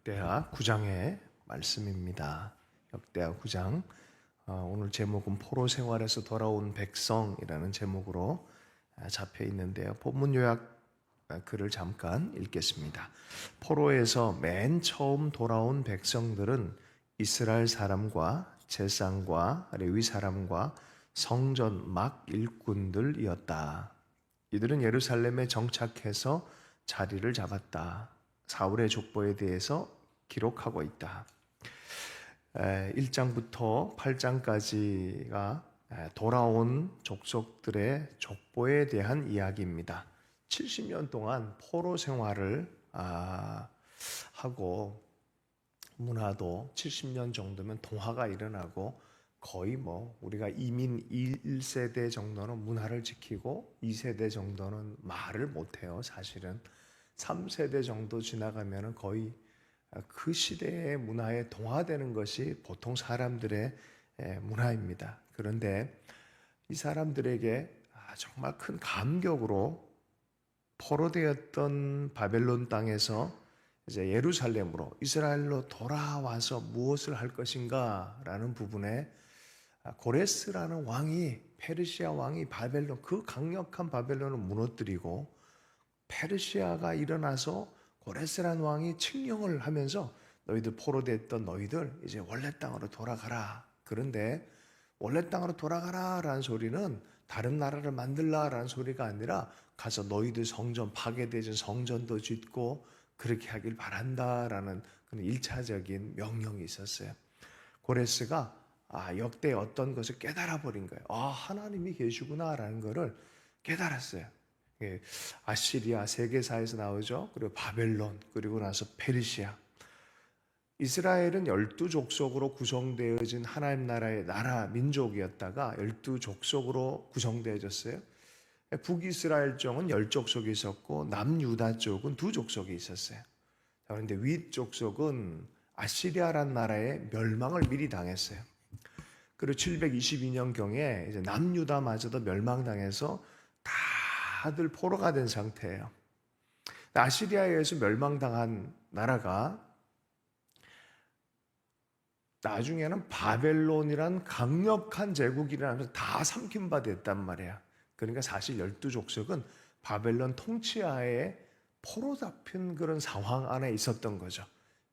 역대하 9장의 말씀입니다. 역대하 9장 오늘 제목은 포로 생활에서 돌아온 백성이라는 제목으로 잡혀 있는데요. 본문 요약 글을 잠깐 읽겠습니다. 포로에서 맨 처음 돌아온 백성들은 이스라엘 사람과 제사장과 레위 사람과 성전 막 일꾼들이었다. 이들은 예루살렘에 정착해서 자리를 잡았다. 사울의 족보에 대해서 기록하고 있다. 1장부터 8장까지가 돌아온 족속들의 족보에 대한 이야기입니다. 70년 동안 포로 생활을 하고 문화도 70년 정도면 동화가 일어나고 거의 우리가 이민 1세대 정도는 문화를 지키고 2세대 정도는 말을 못해요. 사실은 3세대 정도 지나가면 거의 그 시대의 문화에 동화되는 것이 보통 사람들의 문화입니다. 그런데 이 사람들에게 정말 큰 감격으로 포로되었던 바벨론 땅에서 이제 예루살렘으로 이스라엘로 돌아와서 무엇을 할 것인가 라는 부분에 고레스라는 왕이 페르시아 왕이 바벨론 그 강력한 바벨론을 무너뜨리고 페르시아가 일어나서 고레스라는 왕이 칙령을 하면서 너희들 포로됐던 너희들 이제 원래 땅으로 돌아가라. 그런데 원래 땅으로 돌아가라 라는 소리는 다른 나라를 만들라 라는 소리가 아니라 가서 너희들 성전 파괴되진 성전도 짓고 그렇게 하길 바란다 라는 그런 1차적인 명령이 있었어요. 고레스가 역대 어떤 것을 깨달아 버린 거예요. 하나님이 계시구나 라는 것을 깨달았어요. 아시리아 세계사에서 나오죠. 그리고 바벨론, 그리고 나서 페르시아. 이스라엘은 12족속으로 구성되어진 하나님 나라의 나라 민족이었다가 12족속으로 구성되어졌어요. 북이스라엘 쪽은 10족속이 있었고 남유다 쪽은 2족속이 있었어요. 그런데 위족속은 아시리아란 나라의 멸망을 미리 당했어요. 그리고 722년경에 이제 남유다마저도 멸망당해서 다들 포로가 된 상태예요. 아시리아에 의해서 멸망당한 나라가 나중에는 바벨론이란 강력한 제국이라면서 다 삼킨바 됐단 말이야. 그러니까 사실 12족속은 바벨론 통치하에 포로 잡힌 그런 상황 안에 있었던 거죠.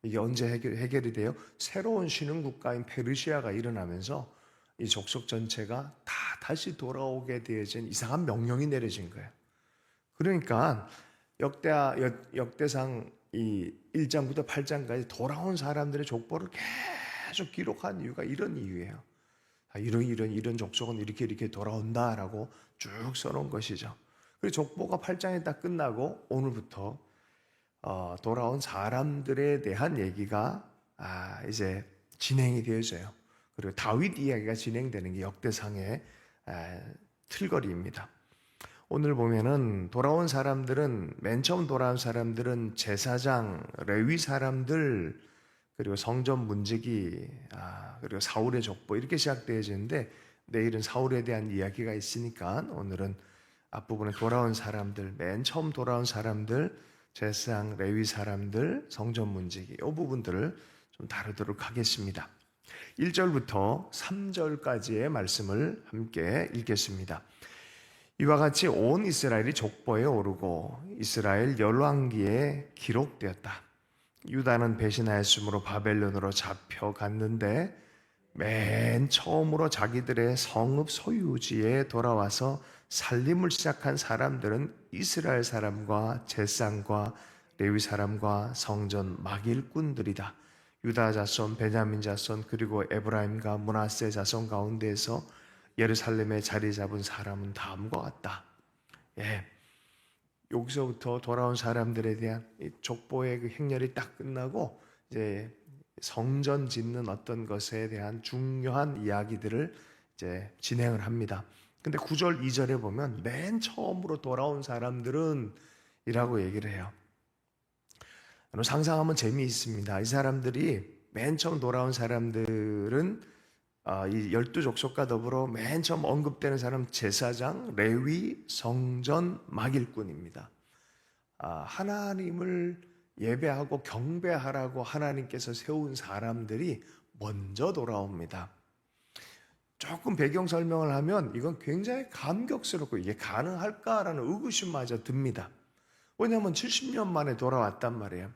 이게 언제 해결이 돼요? 새로운 신흥 국가인 페르시아가 일어나면서 이 족속 전체가 다 다시 돌아오게 되어진 이상한 명령이 내려진 거예요. 그러니까 역대상 이 1장부터 8장까지 돌아온 사람들의 족보를 계속 기록한 이유가 이런 이유예요. 이런 족속은 이렇게 돌아온다라고 쭉 써놓은 것이죠. 그리고 족보가 8장에 딱 끝나고 오늘부터 돌아온 사람들에 대한 얘기가 이제 진행이 되어져요. 그리고 다윗 이야기가 진행되는 게 역대상의 틀거리입니다. 오늘 보면은 돌아온 사람들은 맨 처음 돌아온 사람들은 제사장, 레위 사람들, 그리고 성전 문지기, 그리고 사울의 족보 이렇게 시작되어지는데 내일은 사울에 대한 이야기가 있으니까 오늘은 앞부분에 돌아온 사람들, 맨 처음 돌아온 사람들, 제사장, 레위 사람들, 성전 문지기 이 부분들을 좀 다루도록 하겠습니다. 1절부터 3절까지의 말씀을 함께 읽겠습니다. 이와 같이 온 이스라엘이 족보에 오르고 이스라엘 열왕기에 기록되었다. 유다는 배신하였으므로 바벨론으로 잡혀갔는데 맨 처음으로 자기들의 성읍 소유지에 돌아와서 살림을 시작한 사람들은 이스라엘 사람과 제사장과 레위 사람과 성전 막일꾼들이다. 유다 자손, 베냐민 자손, 그리고 에브라임과 므낫세 자손 가운데에서 예루살렘에 자리 잡은 사람은 다음과 같다. 여기서부터 돌아온 사람들에 대한 족보의 그 행렬이 딱 끝나고 이제 성전 짓는 어떤 것에 대한 중요한 이야기들을 이제 진행을 합니다. 근데 9절, 2절에 보면 맨 처음으로 돌아온 사람들은 이라고 얘기를 해요. 상상하면 재미있습니다. 이 사람들이 맨 처음 돌아온 사람들은 이 12족속과 더불어 맨 처음 언급되는 사람 제사장, 레위, 성전, 막일꾼입니다. 하나님을 예배하고 경배하라고 하나님께서 세운 사람들이 먼저 돌아옵니다. 조금 배경 설명을 하면 이건 굉장히 감격스럽고 이게 가능할까라는 의구심마저 듭니다. 왜냐하면 70년 만에 돌아왔단 말이에요.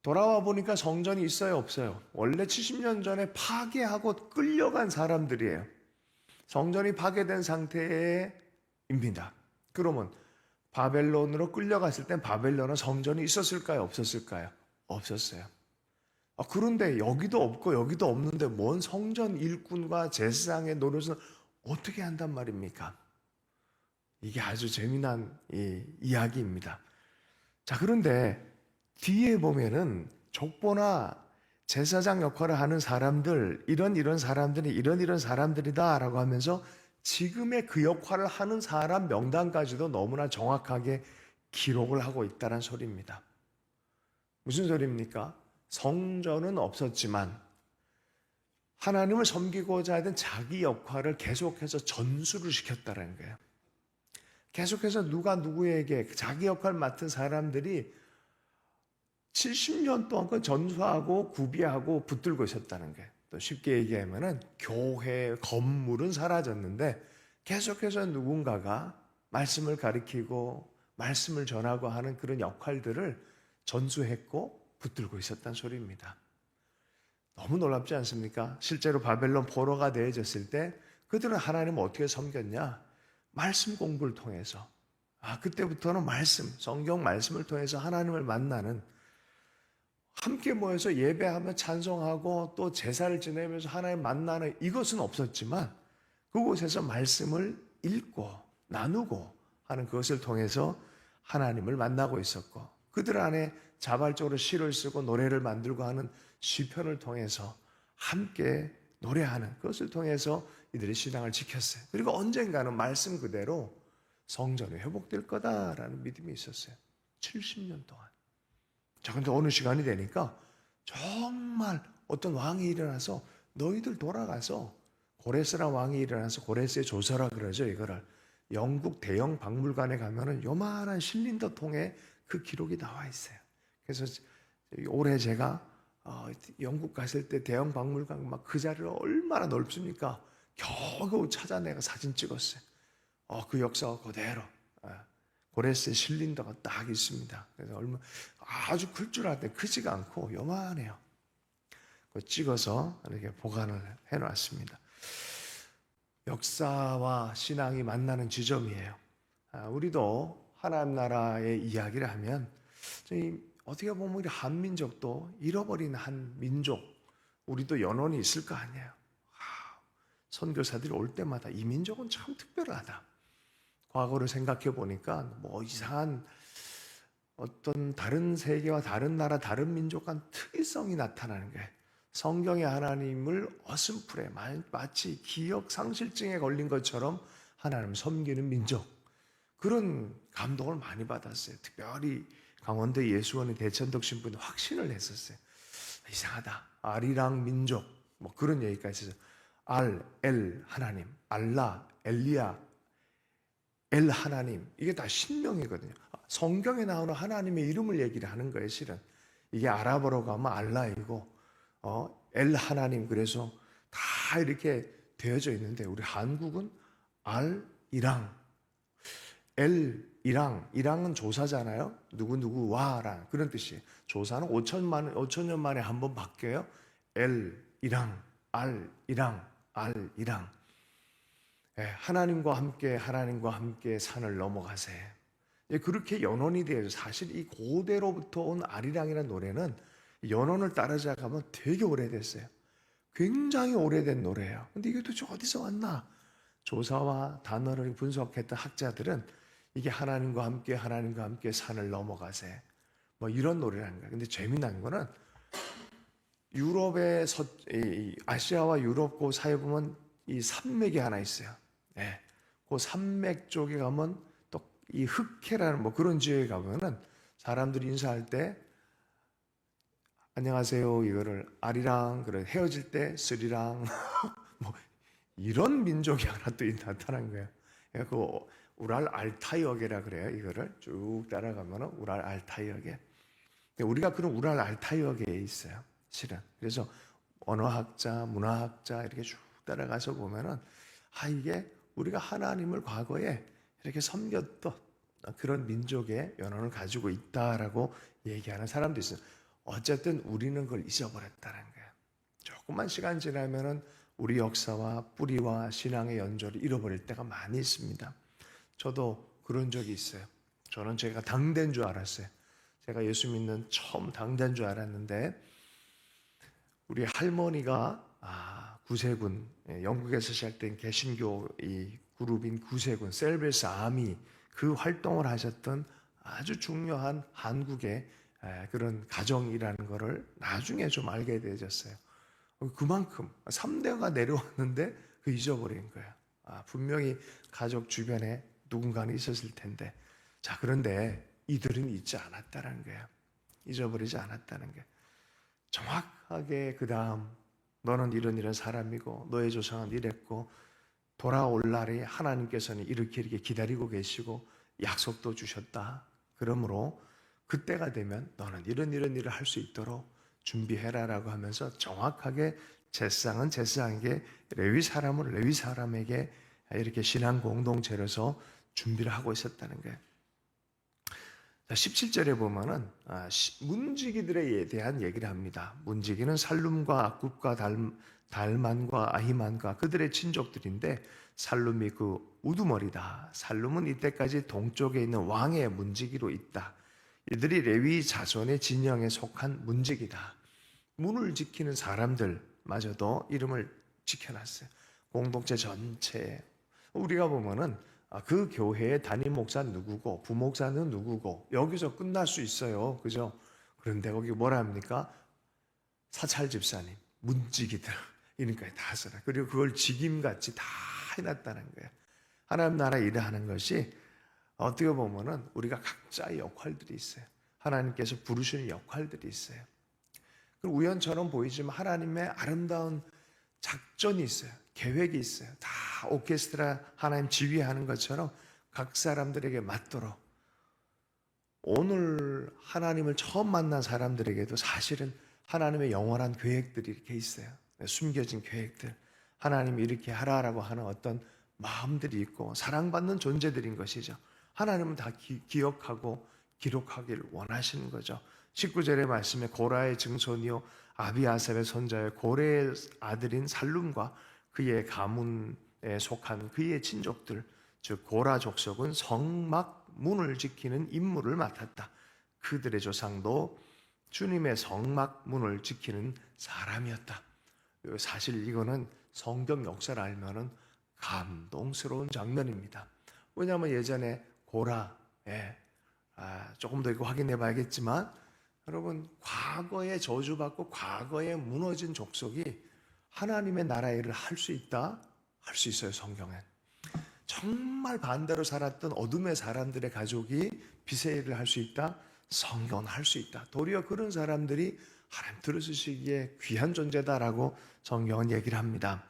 돌아와 보니까 성전이 있어요, 없어요? 원래 70년 전에 파괴하고 끌려간 사람들이에요. 성전이 파괴된 상태입니다. 그러면 바벨론으로 끌려갔을 땐 바벨론은 성전이 있었을까요, 없었을까요? 없었어요. 그런데 여기도 없고 여기도 없는데 뭔 성전 일꾼과 제사장의 노릇을 어떻게 한단 말입니까? 이게 아주 재미난 이야기입니다. 자, 그런데 뒤에 보면은 족보나 제사장 역할을 하는 사람들, 이런 사람들이 이런 사람들이다라고 하면서 지금의 그 역할을 하는 사람 명단까지도 너무나 정확하게 기록을 하고 있다는 소리입니다. 무슨 소리입니까? 성전은 없었지만 하나님을 섬기고자 하던 자기 역할을 계속해서 전수를 시켰다는 거예요. 계속해서 누가 누구에게 자기 역할 맡은 사람들이 70년 동안 전수하고 구비하고 붙들고 있었다는 거예요. 또 쉽게 얘기하면은 교회 건물은 사라졌는데 계속해서 누군가가 말씀을 가리키고 말씀을 전하고 하는 그런 역할들을 전수했고 붙들고 있었다는 소리입니다. 너무 놀랍지 않습니까? 실제로 바벨론 포로가 되어졌을 때 그들은 하나님을 어떻게 섬겼냐? 말씀 공부를 통해서. 그때부터는 성경 말씀을 통해서 하나님을 만나는, 함께 모여서 예배하며 찬송하고 또 제사를 지내면서 하나님 만나는 이것은 없었지만 그곳에서 말씀을 읽고 나누고 하는 그것을 통해서 하나님을 만나고 있었고, 그들 안에 자발적으로 시를 쓰고 노래를 만들고 하는 시편을 통해서 함께 노래하는 그것을 통해서 이들의 신앙을 지켰어요. 그리고 언젠가는 말씀 그대로 성전이 회복될 거다라는 믿음이 있었어요. 70년 동안. 자, 근데 어느 시간이 되니까 정말 어떤 왕이 일어나서 너희들 돌아가서, 고레스라 왕이 일어나서, 고레스의 조서라 그러죠, 이거를. 영국 대형 박물관에 가면은 요만한 실린더 통에 그 기록이 나와 있어요. 그래서 올해 제가 영국 갔을 때 대형 박물관 막 그 자리를 얼마나 넓습니까? 겨우 찾아내가 사진 찍었어요. 그 역사가 그대로 고레스의 실린더가 딱 있습니다. 그래서 아주 클 줄 알았는데 크지가 않고 요만해요. 그거 찍어서 이렇게 보관을 해놨습니다. 역사와 신앙이 만나는 지점이에요. 우리도 하나님 나라의 이야기를 하면 어떻게 보면 우리 한민족도 잃어버린 한 민족, 우리도 연원이 있을 거 아니에요. 선교사들이 올 때마다 이 민족은 참 특별하다. 과거를 생각해 보니까 뭐 이상한 어떤 다른 세계와 다른 나라, 다른 민족과 특이성이 나타나는 거예요. 성경의 하나님을 어슴푸레 마치 기억 상실증에 걸린 것처럼 하나님을 섬기는 민족, 그런 감동을 많이 받았어요. 특별히 강원도 예수원의 대천덕 신부는 확신을 했었어요. 이상하다. 아리랑 민족, 뭐 그런 얘기까지 해서 엘 하나님, 알라, 엘리야, 엘 하나님, 이게 다 신명이거든요. 성경에 나오는 하나님의 이름을 얘기를 하는 거예요, 실은. 이게 아랍어로 가면 알라이고, 엘 하나님, 그래서 다 이렇게 되어져 있는데, 우리 한국은 알, 이랑, 엘, 이랑은 조사잖아요. 누구와랑 그런 뜻이에요. 조사는 5천 년 만에 한 번 바뀌어요. 엘, 이랑, 알, 이랑, 알, 이랑. 하나님과 함께 산을 넘어가세. 그렇게 연원이 되어서, 사실 이 고대로부터 온 아리랑이라는 노래는 연원을 따라잡아가면 되게 오래됐어요. 굉장히 오래된 노래예요. 근데 이게 도대체 어디서 왔나? 조사와 단어를 분석했던 학자들은 이게 하나님과 함께 산을 넘어가세, 뭐 이런 노래라는 거예요. 근데 재미난 거는 유럽의 아시아와 유럽 그 사이에 보면 이 산맥이 하나 있어요. 그 산맥 쪽에 가면 또 이 흑해라는 뭐 그런 지역에 가면은 사람들이 인사할 때 안녕하세요 이거를 아리랑, 그래 헤어질 때 쓰리랑 뭐 이런 민족이 하나 또 나타난 거예요. 그 우랄 알타이어계라 그래요. 이거를 쭉 따라가면은 우랄 알타이어계. 우리가 그런 우랄 알타이어계에 있어요, 실은. 그래서 언어학자, 문화학자 이렇게 쭉 따라가서 보면은 이게 우리가 하나님을 과거에 이렇게 섬겼던 그런 민족의 연원을 가지고 있다라고 얘기하는 사람도 있어요. 어쨌든 우리는 그걸 잊어버렸다는 거예요. 조금만 시간 지나면은 우리 역사와 뿌리와 신앙의 연조를 잃어버릴 때가 많이 있습니다. 저도 그런 적이 있어요. 저는 제가 당대인 줄 알았어요. 제가 예수 믿는 처음 당대인 줄 알았는데 우리 할머니가 구세군, 영국에서 시작된 개신교 이 그룹인 구세군, 셀베스 아미, 그 활동을 하셨던 아주 중요한 한국의 그런 가정이라는 것을 나중에 좀 알게 되었어요. 그만큼 3대가 내려왔는데 그 잊어버린 거예요. 분명히 가족 주변에 누군가는 있었을 텐데. 자, 그런데 이들은 잊지 않았다는 거예요. 잊어버리지 않았다는 게. 정확하게 그 다음 너는 이런 사람이고 너의 조상은 이랬고 돌아올 날이 하나님께서는 이렇게 기다리고 계시고 약속도 주셨다. 그러므로 그때가 되면 너는 이런 일을 할 수 있도록 준비해라라고 하면서 정확하게 제사장은 제사장에게 레위 사람은 레위 사람에게 이렇게 신앙 공동체로서 준비를 하고 있었다는 거예요. 17절에 보면은 문지기들에 대한 얘기를 합니다. 문지기는 살룸과 악굽과 달만과 아히만과 그들의 친족들인데 살룸이 그 우두머리다. 살룸은 이때까지 동쪽에 있는 왕의 문지기로 있다. 이들이 레위 자손의 진영에 속한 문지기다. 문을 지키는 사람들마저도 이름을 지켜놨어요. 공동체 전체에. 우리가 보면은 그 교회의 담임 목사 누구고 부목사는 누구고 여기서 끝날 수 있어요. 그죠? 그런데 거기 뭐라 합니까? 사찰 집사님, 문지기들 이런 거에 다 써라. 그리고 그걸 직임같이 다 해놨다는 거예요. 하나님 나라 일을 하는 것이 어떻게 보면은 우리가 각자의 역할들이 있어요. 하나님께서 부르시는 역할들이 있어요. 우연처럼 보이지만 하나님의 아름다운 작전이 있어요. 계획이 있어요. 다 오케스트라 하나님 지휘하는 것처럼 각 사람들에게 맞도록 오늘 하나님을 처음 만난 사람들에게도 사실은 하나님의 영원한 계획들이 이렇게 있어요. 숨겨진 계획들. 하나님이 이렇게 하라라고 하는 어떤 마음들이 있고 사랑받는 존재들인 것이죠. 하나님은 다 기억하고 기록하기를 원하시는 거죠. 19절의 말씀에 고라의 증손이요 아비아삽의 손자의 고레의 아들인 살룸과 그의 가문에 속한 그의 친족들, 즉 고라 족속은 성막 문을 지키는 임무를 맡았다. 그들의 조상도 주님의 성막 문을 지키는 사람이었다. 사실 이거는 성경 역사를 알면은 감동스러운 장면입니다. 왜냐하면 예전에 고라에 조금 더 이거 확인해 봐야겠지만 여러분 과거에 저주받고 과거에 무너진 족속이 하나님의 나라의 일을 할 수 있다? 할 수 있어요. 성경엔. 정말 반대로 살았던 어둠의 사람들의 가족이 빛의 일을 할 수 있다? 성경은 할 수 있다. 도리어 그런 사람들이 하나님 들으시기에 귀한 존재다라고 성경은 얘기를 합니다.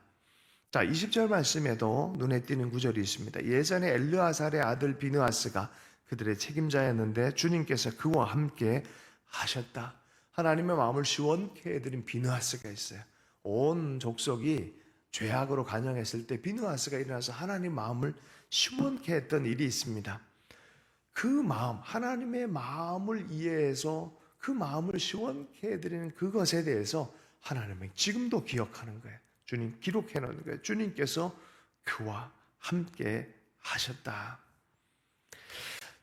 자, 20절 말씀에도 눈에 띄는 구절이 있습니다. 예전에 엘르아살의 아들 비느하스가 그들의 책임자였는데 주님께서 그와 함께 하셨다. 하나님의 마음을 시원케 해드린 비느하스가 있어요. 온 족속이 죄악으로 간영했을 때 비느하스가 일어나서 하나님 마음을 시원케 했던 일이 있습니다. 그 마음, 하나님의 마음을 이해해서 그 마음을 시원케 해드리는 그것에 대해서 하나님은 지금도 기억하는 거예요. 주님 기록해 놓은 거예요. 주님께서 그와 함께 하셨다.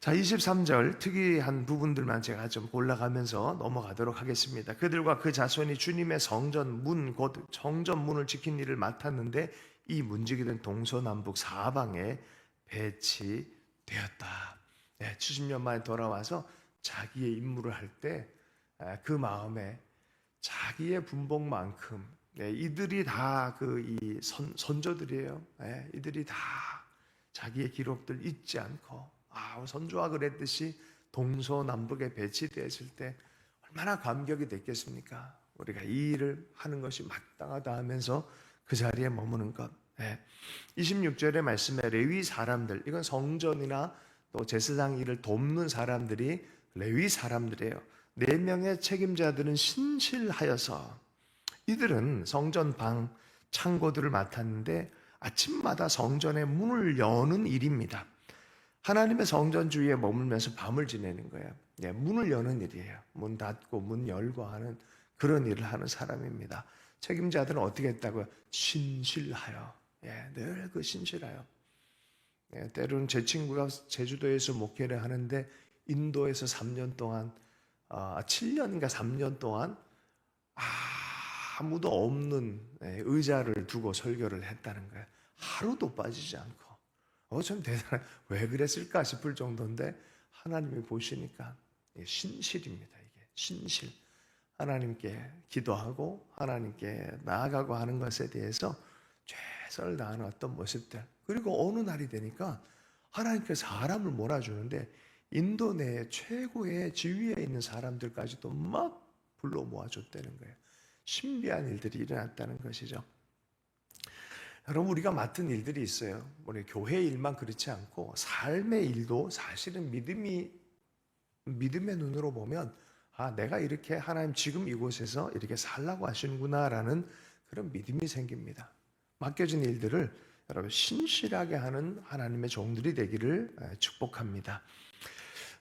자, 23절 특이한 부분들만 제가 좀 골라가면서 넘어가도록 하겠습니다. 그들과 그 자손이 주님의 성전 문, 곧 성전 문을 지킨 일을 맡았는데 이 문지기는 동서남북 사방에 배치되었다. 70년 만에 돌아와서 자기의 임무를 할 때 그 마음에 자기의 분봉만큼 이들이 다 이 선조들이에요. 이들이 다 자기의 기록들 잊지 않고 선조가 그랬듯이 동서남북에 배치되었을 때 얼마나 감격이 됐겠습니까? 우리가 이 일을 하는 것이 마땅하다 하면서 그 자리에 머무는 것. 26절의 말씀에 레위 사람들, 이건 성전이나 또 제사장 일을 돕는 사람들이 레위 사람들이에요. 4명의 책임자들은 신실하여서 이들은 성전 방 창고들을 맡았는데 아침마다 성전의 문을 여는 일입니다. 하나님의 성전 주위에 머물면서 밤을 지내는 거예요. 예, 문을 여는 일이에요. 문 닫고 문 열고 하는 그런 일을 하는 사람입니다. 책임자들은 어떻게 했다고요? 신실하여. 예, 늘 그 신실하여. 예, 때로는 제 친구가 제주도에서 목회를 하는데 인도에서 3년 동안 7년인가 3년 동안 아무도 없는 의자를 두고 설교를 했다는 거예요. 하루도 빠지지 않고. 좀 대단해. 왜 그랬을까 싶을 정도인데 하나님이 보시니까 신실입니다. 이게 신실. 하나님께 기도하고 하나님께 나아가고 하는 것에 대해서 최선을 다하는 어떤 모습들. 그리고 어느 날이 되니까 하나님께서 사람을 몰아주는데 인도 내 최고의 지위에 있는 사람들까지도 막 불러 모아줬다는 거예요. 신비한 일들이 일어났다는 것이죠. 여러분, 우리가 맡은 일들이 있어요. 우리 교회 일만 그렇지 않고 삶의 일도 사실은 믿음의 눈으로 보면 내가 이렇게 하나님 지금 이곳에서 이렇게 살라고 하시는구나라는 그런 믿음이 생깁니다. 맡겨진 일들을 여러분 신실하게 하는 하나님의 종들이 되기를 축복합니다.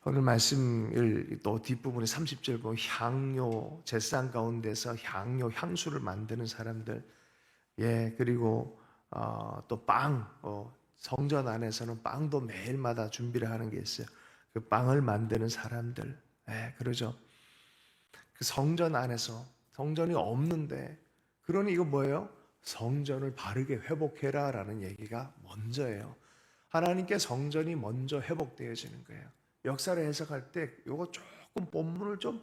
오늘 말씀을 또 뒷부분에 30절 보면 향료, 제상 가운데서 향료, 향수를 만드는 사람들, 예, 그리고 또 빵, 성전 안에서는 빵도 매일마다 준비를 하는 게 있어요. 그 빵을 만드는 사람들, 예, 그러죠. 그 성전 안에서 성전이 없는데, 그러니 이거 뭐예요? 성전을 바르게 회복해라라는 얘기가 먼저예요. 하나님께 성전이 먼저 회복되어지는 거예요. 역사를 해석할 때 이거 조금 본문을 좀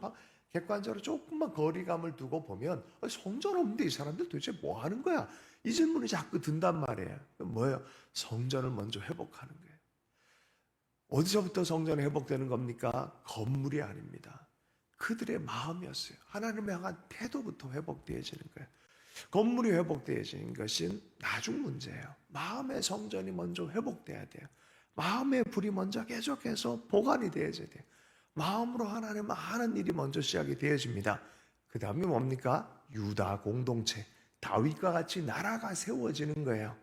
객관적으로 조금만 거리감을 두고 보면 성전 없는데 이 사람들 도대체 뭐 하는 거야? 이 질문이 자꾸 든단 말이에요. 뭐예요? 성전을 먼저 회복하는 거예요. 어디서부터 성전이 회복되는 겁니까? 건물이 아닙니다. 그들의 마음이었어요. 하나님을 향한 태도부터 회복되어지는 거예요. 건물이 회복되어지는 것은 나중 문제예요. 마음의 성전이 먼저 회복돼야 돼요. 마음의 불이 먼저 계속해서 보관이 되어져야 돼요. 마음으로 하나님을 아는 일이 먼저 시작이 되어집니다. 그 다음에 뭡니까? 유다 공동체, 다윗과 같이 나라가 세워지는 거예요.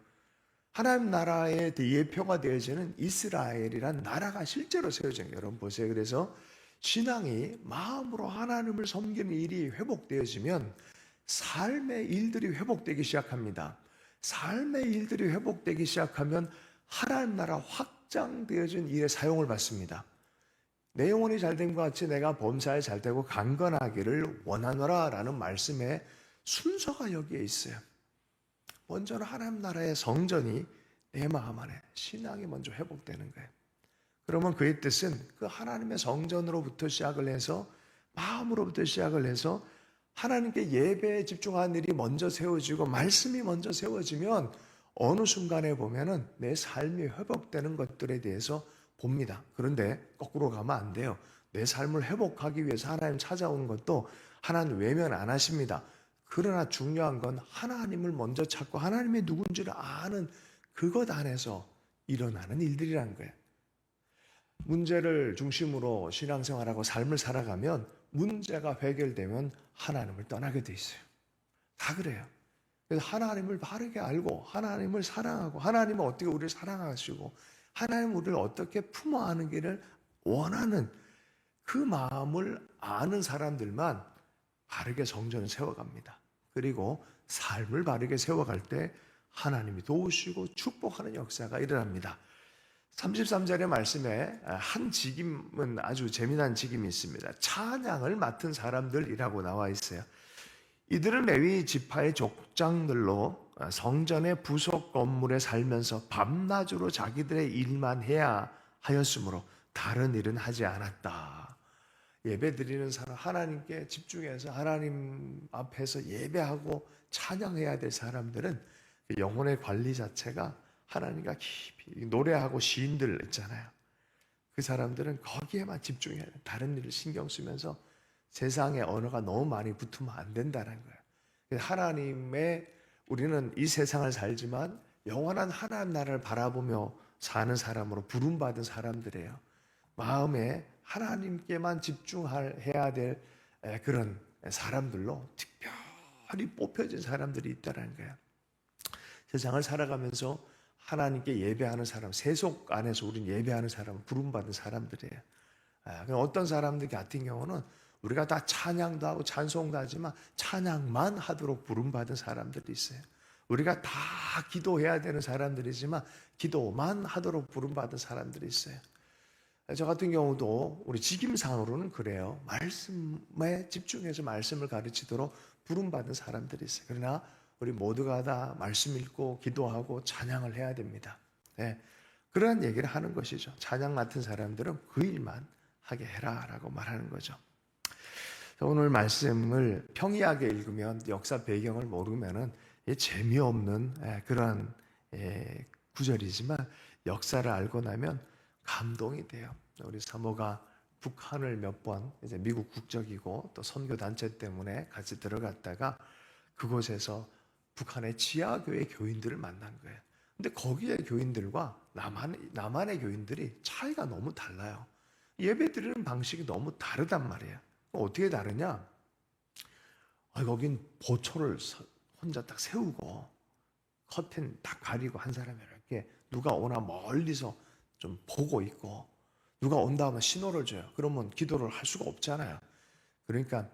하나님 나라의 예표가 되어지는 이스라엘이란 나라가 실제로 세워져요. 여러분 보세요. 그래서 신앙이 마음으로 하나님을 섬기는 일이 회복되어지면 삶의 일들이 회복되기 시작합니다. 삶의 일들이 회복되기 시작하면 하나님 나라 확장되어진 일에 사용을 받습니다. 내 영혼이 잘됨과 같이 내가 범사에 잘되고 강건하기를 원하노라 라는 말씀의 순서가 여기에 있어요. 먼저는 하나님 나라의 성전이 내 마음 안에 신앙이 먼저 회복되는 거예요. 그러면 그의 뜻은 그 하나님의 성전으로부터 시작을 해서 마음으로부터 시작을 해서 하나님께 예배에 집중하는 일이 먼저 세워지고 말씀이 먼저 세워지면 어느 순간에 보면은 내 삶이 회복되는 것들에 대해서 봅니다. 그런데 거꾸로 가면 안 돼요. 내 삶을 회복하기 위해서 하나님 찾아오는 것도 하나님 외면 안 하십니다. 그러나 중요한 건 하나님을 먼저 찾고 하나님이 누군지를 아는 그것 안에서 일어나는 일들이라는 거예요. 문제를 중심으로 신앙생활하고 삶을 살아가면 문제가 해결되면 하나님을 떠나게 돼 있어요. 다 그래요. 그래서 하나님을 바르게 알고 하나님을 사랑하고 하나님은 어떻게 우리를 사랑하시고 하나님 우리를 어떻게 품어 안기를 원하는 그 마음을 아는 사람들만 바르게 성전을 세워갑니다. 그리고 삶을 바르게 세워갈 때 하나님이 도우시고 축복하는 역사가 일어납니다. 33절의 말씀에 한 직임은 아주 재미난 직임이 있습니다. 찬양을 맡은 사람들이라고 나와 있어요. 이들은 레위 지파의 족장들로 성전의 부속 건물에 살면서 밤낮으로 자기들의 일만 해야 하였으므로 다른 일은 하지 않았다. 예배 드리는 사람, 하나님께 집중해서 하나님 앞에서 예배하고 찬양해야 될 사람들은 영혼의 관리 자체가 하나님과 깊이 노래하고 시인들 있잖아요. 그 사람들은 거기에만 집중해야 돼요. 다른 일을 신경 쓰면서 세상의 언어가 너무 많이 붙으면 안 된다는 거예요. 하나님의 우리는 이 세상을 살지만 영원한 하나님 나라를 바라보며 사는 사람으로 부름받은 사람들이에요. 마음에 하나님께만 집중해야 될 그런 사람들로 특별히 뽑혀진 사람들이 있다는 거예요. 세상을 살아가면서 하나님께 예배하는 사람, 세속 안에서 우리는 예배하는 사람, 부름받은 사람들이에요. 어떤 사람들 같은 경우는 우리가 다 찬양도 하고 찬송도 하지만 찬양만 하도록 부름받은 사람들이 있어요. 우리가 다 기도해야 되는 사람들이지만 기도만 하도록 부름받은 사람들이 있어요. 저 같은 경우도 우리 직임상으로는 그래요. 말씀에 집중해서 말씀을 가르치도록 부름받은 사람들이 있어요. 그러나 우리 모두가 다 말씀 읽고 기도하고 찬양을 해야 됩니다. 네, 그러한 얘기를 하는 것이죠. 찬양 맡은 사람들은 그 일만 하게 해라라고 말하는 거죠. 오늘 말씀을 평이하게 읽으면 역사 배경을 모르면은 재미없는 그런 구절이지만 역사를 알고 나면 감동이 돼요. 우리 사모가 북한을 몇 번 이제 미국 국적이고 또 선교 단체 때문에 같이 들어갔다가 그곳에서 북한의 지하교회 교인들을 만난 거예요. 근데 거기의 교인들과 남한의 교인들이 차이가 너무 달라요. 예배 드리는 방식이 너무 다르단 말이에요. 어떻게 다르냐? 거긴 보초를 혼자 딱 세우고 커튼 딱 가리고 한 사람이 이렇게 누가 오나 멀리서 좀 보고 있고 누가 온다 하면 신호를 줘요. 그러면 기도를 할 수가 없잖아요. 그러니까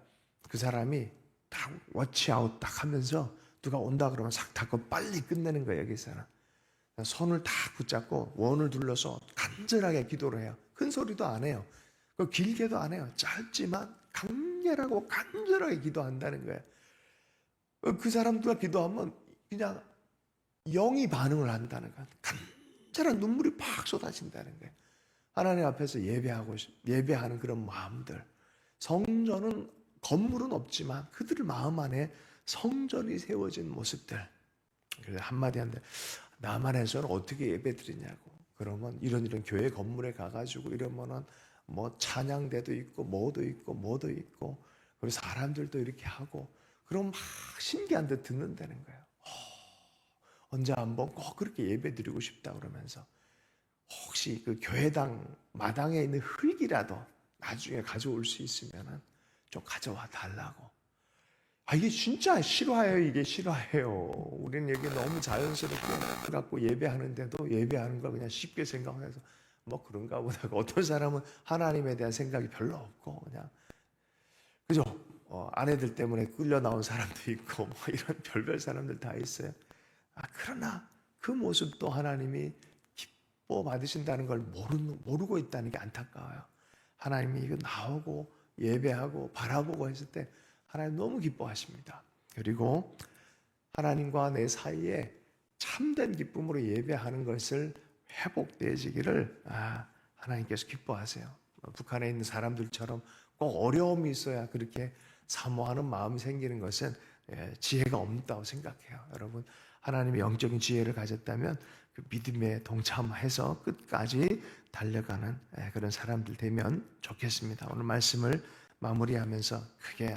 그 사람이 딱 워치아웃 딱 하면서 누가 온다 그러면 싹 닫고 빨리 끝내는 거예요. 여기서는 손을 딱 붙잡고 원을 둘러서 간절하게 기도를 해요. 큰 소리도 안 해요. 길게도 안 해요. 짧지만 강렬하고 간절하게 기도한다는 거예요. 그 사람들과 기도하면 그냥 영이 반응을 한다는 거예요. 간절한 눈물이 팍 쏟아진다는 거예요. 하나님 앞에서 예배하는 그런 마음들. 성전은 건물은 없지만 그들 마음 안에 성전이 세워진 모습들. 그래서 한마디 한데 남한에서는 어떻게 예배 드리냐고. 그러면 이런 교회 건물에 가가지고 이러면은 뭐 찬양대도 있고 뭐도 있고 그리고 사람들도 이렇게 하고 그럼 막 신기한 듯 듣는다는 거예요. 언제 한번 꼭 그렇게 예배 드리고 싶다 그러면서 혹시 그 교회당 마당에 있는 흙이라도 나중에 가져올 수 있으면 좀 가져와 달라고. 이게 진짜 실화예요. 이게 실화예요. 우리는 여기 너무 자연스럽게 갖고 예배하는데도 예배하는 걸 그냥 쉽게 생각해서 뭐 그런가 보다. 어떤 사람은 하나님에 대한 생각이 별로 없고 그냥 그죠? 아내들 때문에 끌려 나온 사람도 있고 뭐 이런 별별 사람들 다 있어요. 그러나 그 모습도 하나님이 기뻐 받으신다는 걸 모르고 있다는 게 안타까워요. 하나님이 이거 나오고 예배하고 바라보고 했을 때 하나님 너무 기뻐하십니다. 그리고 하나님과 내 사이에 참된 기쁨으로 예배하는 것을 회복되어지기를 하나님께서 기뻐하세요. 북한에 있는 사람들처럼 꼭 어려움이 있어야 그렇게 사모하는 마음이 생기는 것은 지혜가 없다고 생각해요. 여러분 하나님의 영적인 지혜를 가졌다면 그 믿음에 동참해서 끝까지 달려가는 그런 사람들 되면 좋겠습니다. 오늘 말씀을 마무리하면서 그게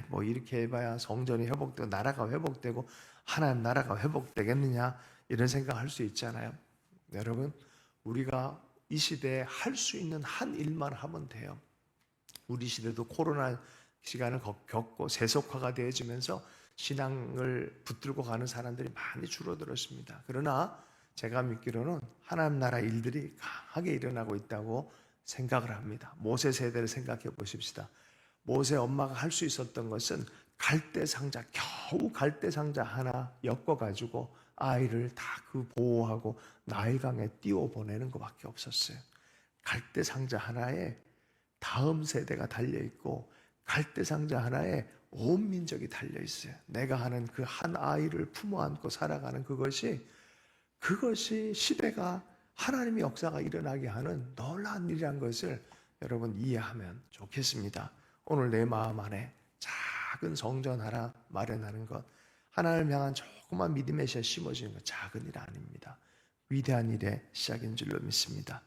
뭐 이렇게 해봐야 성전이 회복되고 나라가 회복되고 하나님 나라가 회복되겠느냐 이런 생각할 수 있잖아요. 여러분 우리가 이 시대에 할 수 있는 한 일만 하면 돼요. 우리 시대도 코로나 시간을 겪고 세속화가 되어지면서 신앙을 붙들고 가는 사람들이 많이 줄어들었습니다. 그러나 제가 믿기로는 하나님 나라 일들이 강하게 일어나고 있다고 생각을 합니다. 모세 세대를 생각해 보십시다. 모세 엄마가 할 수 있었던 것은 갈대상자, 겨우 갈대상자 하나 엮어가지고 아이를 다 그 보호하고 나일강에 띄워보내는 것밖에 없었어요. 갈대상자 하나에 다음 세대가 달려있고 갈대상자 하나에 온 민족이 달려있어요. 내가 하는 그 한 아이를 품어 안고 살아가는 그것이 시대가 하나님의 역사가 일어나게 하는 놀라운 일이란 것을 여러분 이해하면 좋겠습니다. 오늘 내 마음 안에 작은 성전 하나 마련하는 것, 하나님을 향한 조그만 믿음의 씨앗 심어지는 것 작은 일 아닙니다. 위대한 일의 시작인 줄로 믿습니다.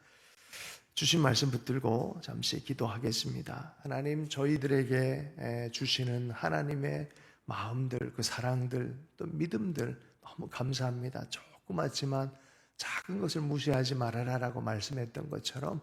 주신 말씀 붙들고 잠시 기도하겠습니다. 하나님 저희들에게 주시는 하나님의 마음들, 그 사랑들, 또 믿음들 너무 감사합니다. 조그맣지만 작은 것을 무시하지 말아라라고 말씀했던 것처럼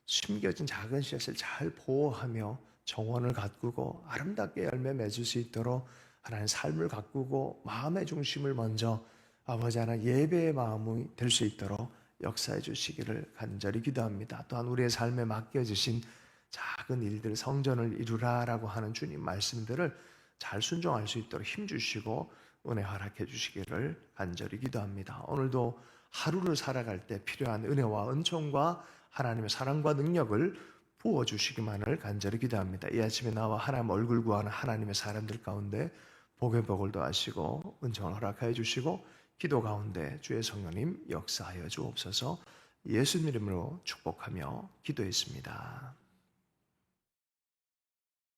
숨겨진 작은 씨앗을 잘 보호하며 정원을 가꾸고 아름답게 열매 맺을 수 있도록 하나님 삶을 가꾸고 마음의 중심을 먼저 아버지 하나 예배의 마음이 될 수 있도록 역사해 주시기를 간절히 기도합니다. 또한 우리의 삶에 맡겨주신 작은 일들 성전을 이루라라고 하는 주님 말씀들을 잘 순종할 수 있도록 힘주시고 은혜 허락해 주시기를 간절히 기도합니다. 오늘도 하루를 살아갈 때 필요한 은혜와 은총과 하나님의 사랑과 능력을 부어주시기만을 간절히 기도합니다. 이 아침에 나와 하나님 얼굴 구하는 하나님의 사람들 가운데 복의 복을 더하시고 은총을 허락하여 주시고 기도 가운데 주의 성령님 역사하여 주옵소서. 예수님 이름으로 축복하며 기도했습니다.